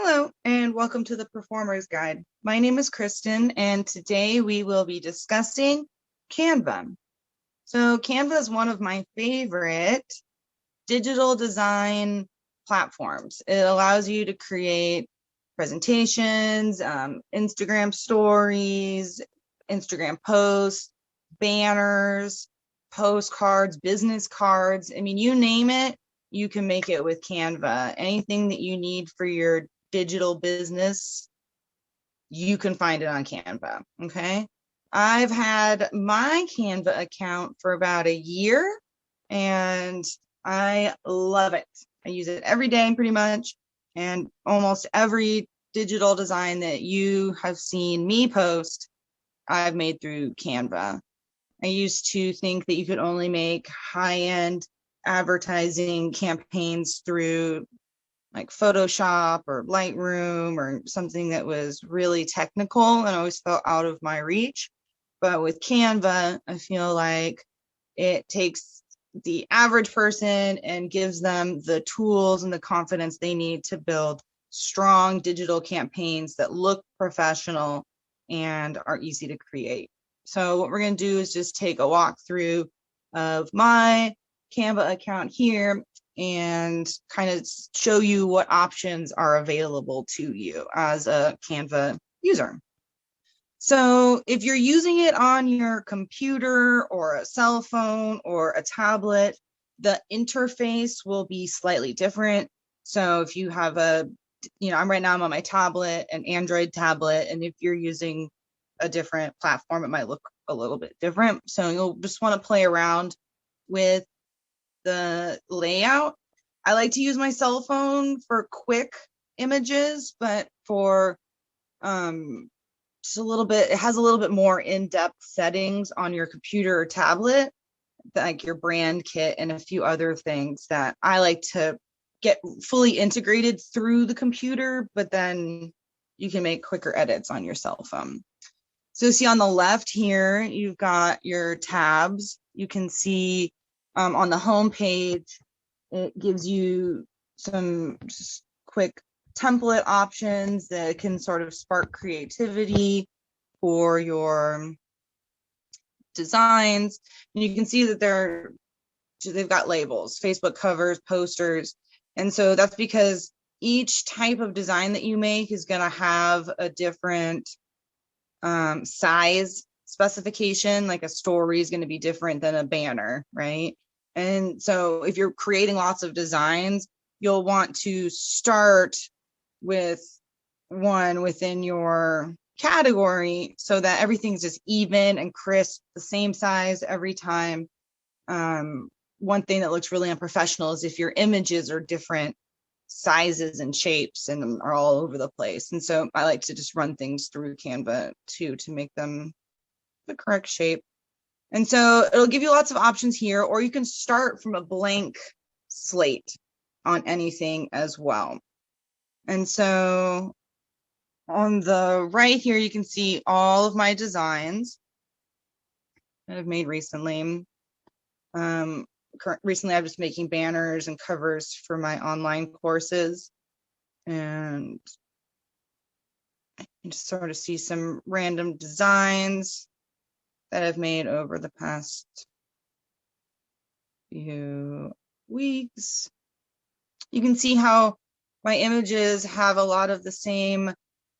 Hello, and welcome to the Performer's Guide. My name is Kristen, and today we will be discussing Canva. So Canva is one of my favorite digital design platforms. It allows you to create presentations, Instagram stories, Instagram posts, banners, postcards, business cards. I mean, you name it, you can make it with Canva. Anything that you need for your digital business, you can find it on Canva. Okay. I've had my Canva account for about a year and I love it. I use it every day pretty much. And almost every digital design that you have seen me post, I've made through Canva. I used to think that you could only make high-end advertising campaigns through like Photoshop or Lightroom or something that was really technical and always felt out of my reach. But with Canva, I feel like it takes the average person and gives them the tools and the confidence they need to build strong digital campaigns that look professional and are easy to create. So what we're going to do is just take a walkthrough of my Canva account here and kind of show you what options are available to you as a Canva user. So if you're using it on your computer or a cell phone or a tablet, the interface will be slightly different. So if you have I'm on my tablet, an Android tablet, and if you're using a different platform, it might look a little bit different. So you'll just want to play around with the layout. I like to use my cell phone for quick images, but for just it has a little bit more in-depth settings on your computer or tablet, like your brand kit and a few other things that I like to get fully integrated through the computer, but then you can make quicker edits on your cell phone. So see on the left here, you've got your tabs. You can see on the home page, it gives you some just quick template options that can sort of spark creativity for your designs. And you can see that they've got labels, Facebook covers, posters. And so that's because each type of design that you make is going to have a different size specification. Like a story is going to be different than a banner, right? And so if you're creating lots of designs, you'll want to start with one within your category so that everything's just even and crisp, the same size every time. One thing that looks really unprofessional is if your images are different sizes and shapes and are all over the place. And so I like to just run things through Canva too to make them the correct shape. And so it'll give you lots of options here, or you can start from a blank slate on anything as well. And so on the right here, you can see all of my designs that I've made recently. Recently, I'm just making banners and covers for my online courses. And I can just sort of see some random designs that I've made over the past few weeks. You can see how my images have a lot of the same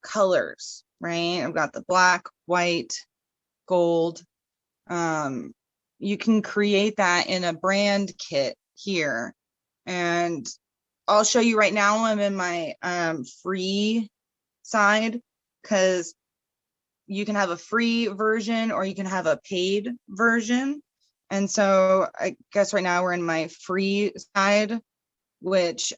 colors, right? I've got the black, white, gold. You can create that in a brand kit here. And I'll show you right now, I'm in my free side, because you can have a free version or you can have a paid version. And so I guess right now we're in my free side, which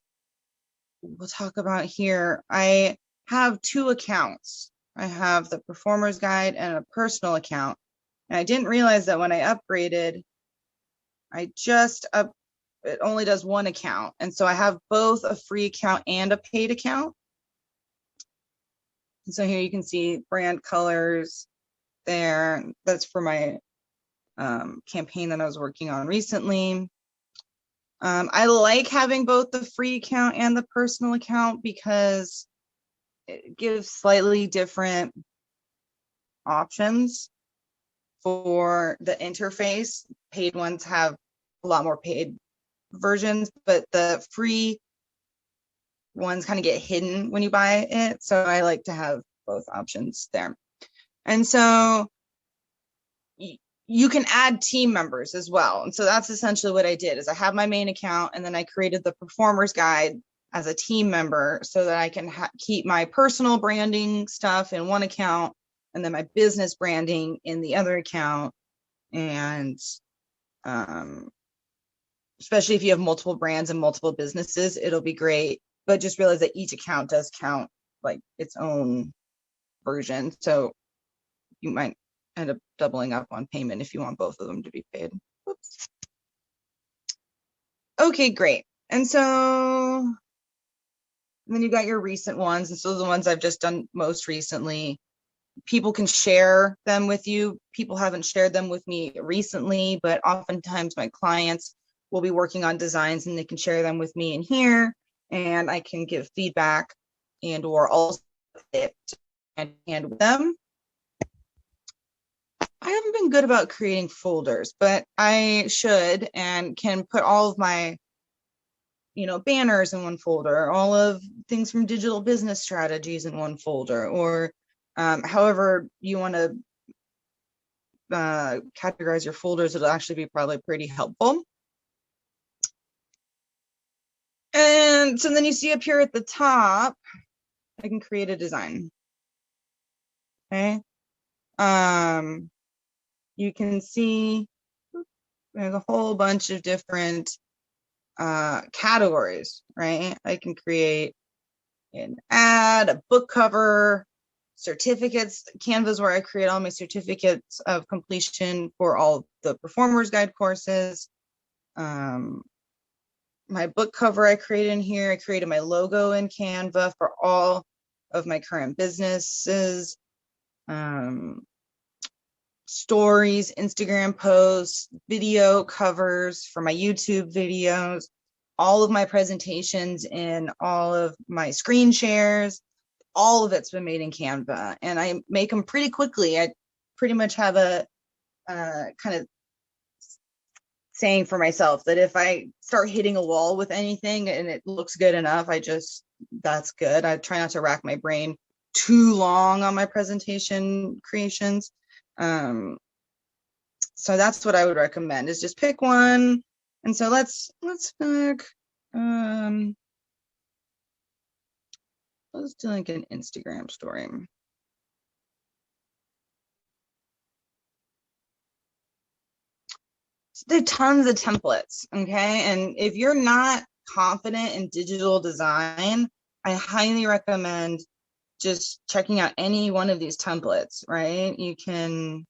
we'll talk about here. I have two accounts. I have the Performer's Guide and a personal account. And I didn't realize that when I upgraded, it only does one account. And so I have both a free account and a paid account. And so here you can see brand colors there. That's for my campaign that I was working on recently. I like having both the free account and the personal account because it gives slightly different options for the interface. Paid ones have a lot more paid versions, but the free ones kind of get hidden when you buy it. So I like to have both options there. And so you can add team members as well. And so that's essentially what I did is I have my main account and then I created the performer's guide as a team member so that I can keep my personal branding stuff in one account and then my business branding in the other account. And especially if you have multiple brands and multiple businesses, it'll be great. But just realize that each account does count like its own version. So you might end up doubling up on payment if you want both of them to be paid. Oops. Okay, great. And so then you got your recent ones. And so the ones I've just done most recently, people can share them with you. People haven't shared them with me recently, but oftentimes my clients will be working on designs and they can share them with me in here and I can give feedback and or also and with them. I haven't been good about creating folders, but I should and can put all of my banners in one folder, all of things from digital business strategies in one folder, or however you want to categorize your folders, it'll actually be probably pretty helpful. And so then you see up here at the top, I can create a design. Okay. You can see there's a whole bunch of different categories, right? I can create an ad, a book cover, certificates. Canva is where I create all my certificates of completion for all the performers guide courses. My book cover I created in here. I created my logo in Canva for all of my current businesses. Stories, Instagram posts, video covers for my YouTube videos, all of my presentations and all of my screen shares, all of it's been made in Canva and I make them pretty quickly. I pretty much have a kind of saying for myself that if I start hitting a wall with anything and it looks good enough, that's good. I try not to rack my brain too long on my presentation creations. So that's what I would recommend is just pick one. And so let's pick, let's do like an Instagram story. There are tons of templates, okay? And if you're not confident in digital design, I highly recommend just checking out any one of these templates, right? You can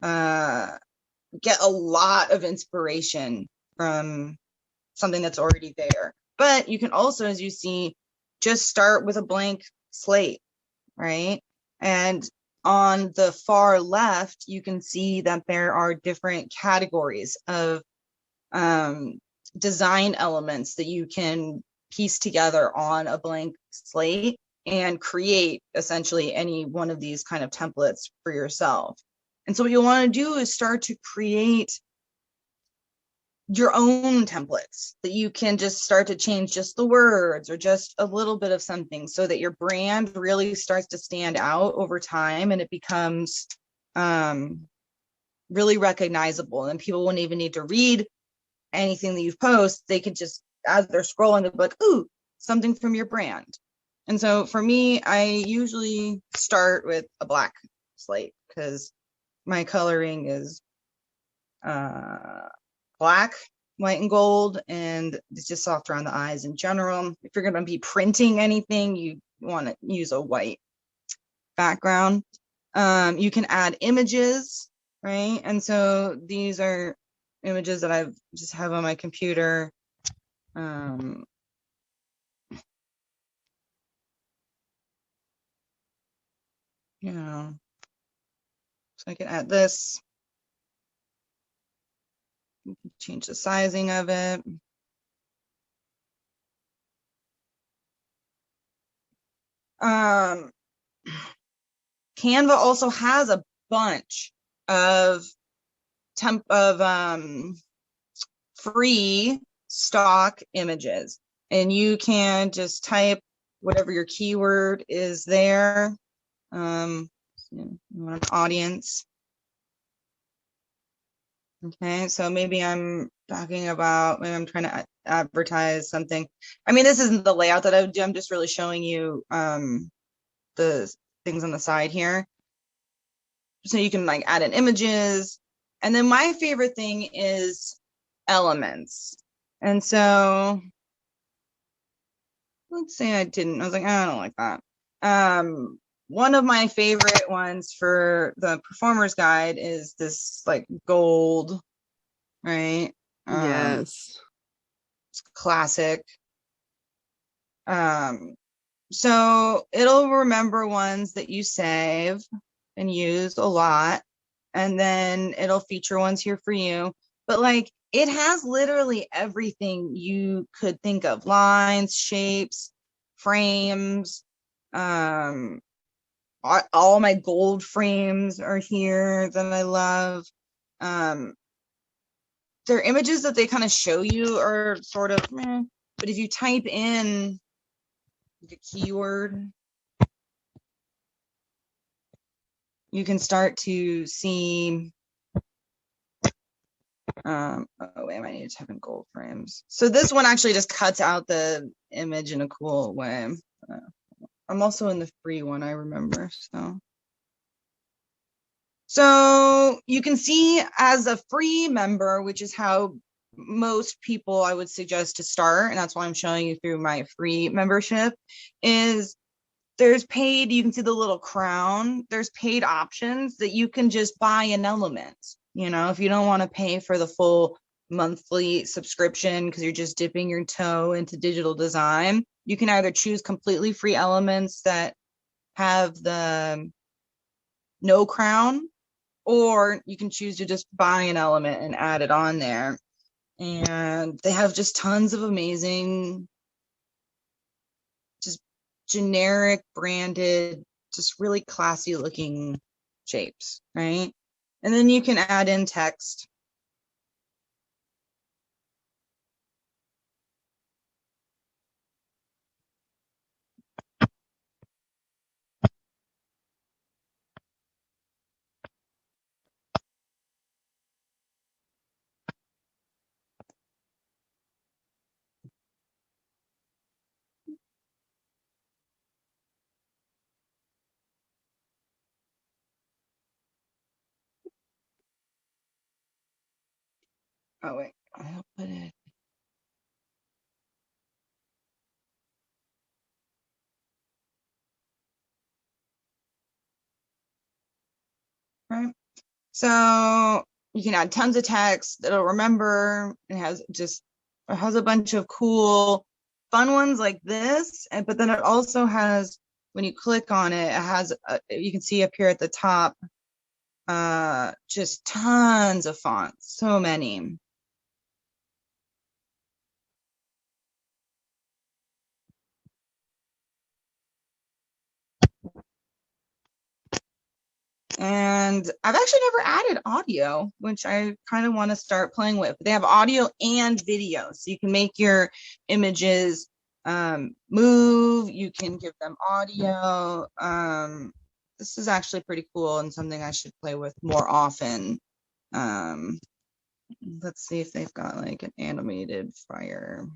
get a lot of inspiration from something that's already there. But you can also, as you see, just start with a blank slate, right? And on the far left, you can see that there are different categories of design elements that you can piece together on a blank slate and create essentially any one of these kind of templates for yourself. And so what you'll want to do is start to create your own templates that you can just start to change just the words or just a little bit of something so that your brand really starts to stand out over time and it becomes really recognizable and people won't even need to read anything that you've posted. They could just, as they're scrolling, they'll be like, ooh, something from your brand. And so for me, I usually start with a black slate because my coloring is black, white, and gold, and it's just softer on the eyes in general. If you're going to be printing anything, you want to use a white background. You can add images, right? And so these are images that I've just have on my computer. So I can add this. Change the sizing of it. Um, Canva also has a bunch of free stock images, and you can just type whatever your keyword is there. You want an audience. Okay, so maybe I'm talking about, maybe I'm trying to advertise something. I mean, this isn't the layout that I would do. I'm just really showing you the things on the side here. So you can like add in images. And then my favorite thing is elements. And so let's say I didn't. I was like, I don't like that. One of my favorite ones for the performer's guide is this like gold, right? Yes. It's classic. So it'll remember ones that you save and use a lot, and then it'll feature ones here for you. But like it has literally everything you could think of: lines, shapes, frames. All my gold frames are here that I love. Their images that they kind of show you are sort of meh, but if you type in the keyword, you can start to see. Oh wait, I need to type in gold frames. So this one actually just cuts out the image in a cool way. I'm also in the free one, I remember. So you can see as a free member, which is how most people I would suggest to start, and that's why I'm showing you through my free membership, is there's paid, you can see the little crown, there's paid options that you can just buy an element. You know, if you don't want to pay for the full monthly subscription because you're just dipping your toe into digital design, you can either choose completely free elements that have the no crown, or you can choose to just buy an element and add it on there. And they have just tons of amazing, just generic branded, just really classy looking shapes, right? And then you can add in text. Oh wait, I'll put it. Right. So you can add tons of text that'll remember. It has a bunch of cool, fun ones like this, but then it also has, when you click on it, it has you can see up here at the top, just tons of fonts, so many. And I've actually never added audio, which I kind of want to start playing with. They have audio and video, so you can make your images move. You can give them audio. This is actually pretty cool and something I should play with more often. Let's see if they've got like an animated fire.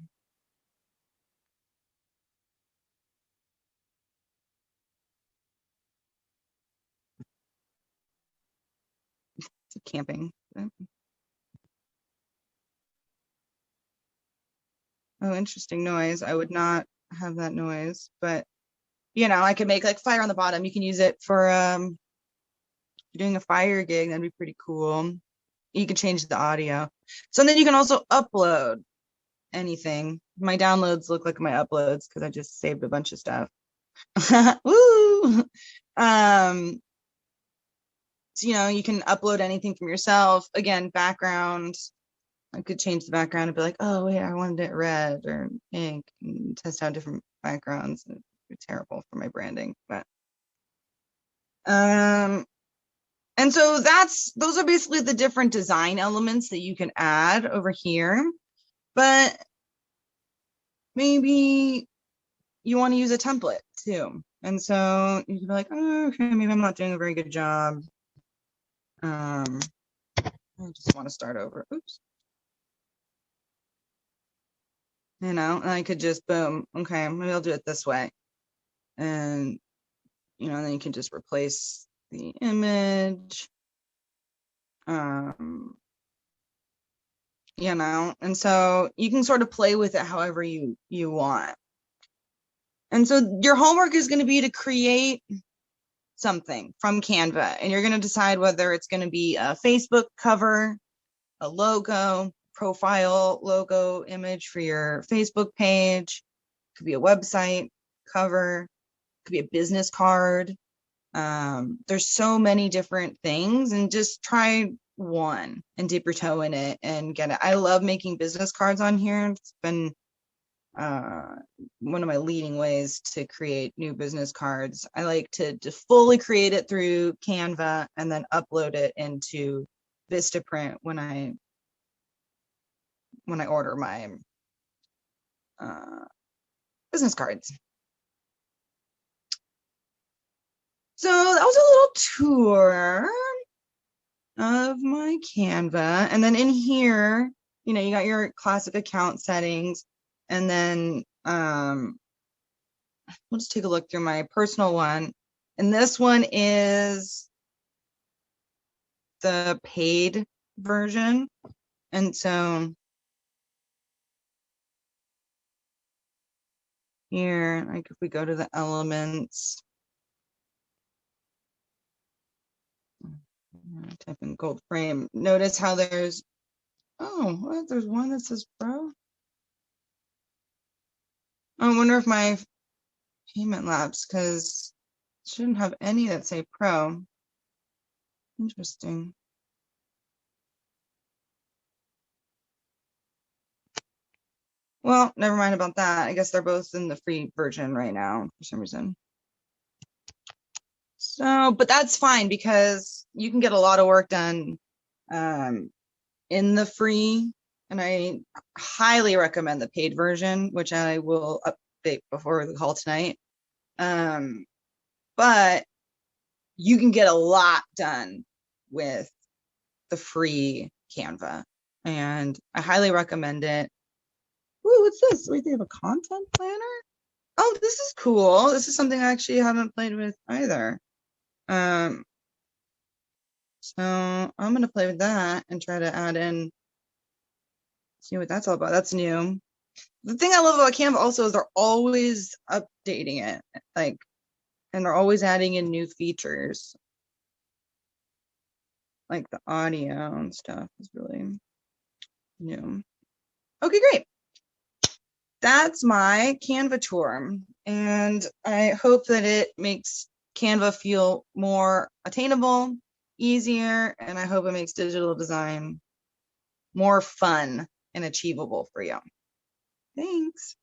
Camping. Oh, interesting noise. I would not have that noise, but you know, I could make like fire on the bottom. You can use it for doing a fire gig. That'd be pretty cool. You can change the audio. So then you can also upload anything. My downloads look like my uploads because I just saved a bunch of stuff. Woo! So, you know, you can upload anything from yourself. Again, background. I could change the background and be like, oh, wait, I wanted it red or pink, and test out different backgrounds. terrible for my branding, but and so those are basically the different design elements that you can add over here. But maybe you want to use a template too. And so you can be like, oh, okay, maybe I'm not doing a very good job. I just want to start over. Oops. And I could just boom. Okay, maybe I'll do it this way. And, then you can just replace the image. And so you can sort of play with it however you want. And so your homework is going to be to create something from Canva, and you're going to decide whether it's going to be a Facebook cover, a logo, profile logo image for your Facebook page. It could be a website cover, it could be a business card. There's so many different things, and just try one and dip your toe in it and get it. I love making business cards on here. It's been one of my leading ways to create new business cards. I like to fully create it through Canva and then upload it into Vistaprint when I order my business cards. So that was a little tour of my Canva. And then in here, you got your classic account settings. And then we'll just take a look through my personal one. And this one is the paid version. And so here, like if we go to the elements, type in gold frame, notice how there's, there's one that says pro. I wonder if my payment lapsed, because it shouldn't have any that say pro. Interesting. Well, never mind about that. I guess they're both in the free version right now for some reason. So, but that's fine because you can get a lot of work done in the free, and I highly recommend the paid version, which I will update before the call tonight. But you can get a lot done with the free Canva, and I highly recommend it. Ooh, what's this? Wait, they have a content planner? Oh, this is cool. This is something I actually haven't played with either. So I'm gonna play with that and try to add in, see what that's all about. That's new. The thing I love about Canva also is they're always updating it, and they're always adding in new features. Like the audio and stuff is really new. Okay, great. That's my Canva tour, and I hope that it makes Canva feel more attainable, easier, and I hope it makes digital design more fun and achievable for you. Thanks.